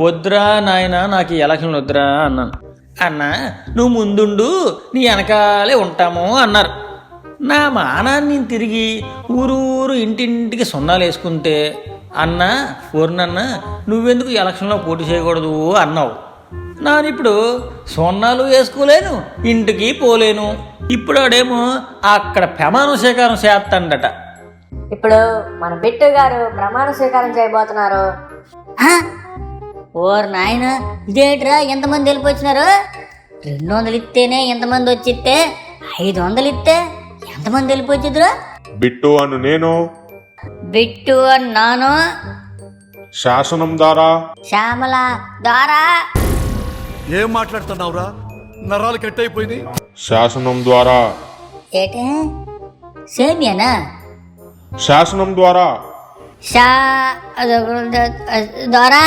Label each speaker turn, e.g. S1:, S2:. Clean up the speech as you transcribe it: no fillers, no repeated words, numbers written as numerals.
S1: వద్దురా నాయన, నాకు ఈ ఎలక్షన్లు వద్దురా అన్నాను. అన్నా నువ్వు ముందుండు, నీ వెనకాలే ఉంటాము అన్నారు. నా మానాన్ని నేను తిరిగి ఊరూరు ఇంటింటికి సున్నాలు వేసుకుంటే, అన్నా ఊరినన్న నువ్వెందుకు ఎలక్షన్లో పోటీ చేయకూడదు అన్నావు. నానిప్పుడు సున్నాలు వేసుకోలేను, ఇంటికి పోలేను. ఇప్పుడు ఆడేమో అక్కడ ప్రమాణ స్వీకారం చేస్తాడట.
S2: ఇప్పుడు మన బిట్టు గారు ప్రమాణ స్వీకారం చేయబోతున్నారు.
S3: ఓర్ నాయన, ఇదేంట్రా ఎంతమంది వెళ్ళిపోచ్చినారు? 200 ఇస్తేనే ఎంతమంది వచ్చిస్తే 500 ఇస్తే ఎంతమంది వెళ్ళిపోచ్చిద్రు?
S4: బిట్టు అను నేను,
S3: బిట్టు అన్నాను,
S4: శాసనం ద్వారా
S3: శ్యామల ద్వారా.
S5: ఏం మాట్లాడుతున్నావురా? నరాలు కట్ అయిపోయింది.
S4: శాసనం ద్వారా
S3: ఏటే సేమియానా?
S4: శాసనం ద్వారా
S3: షా ద్వారా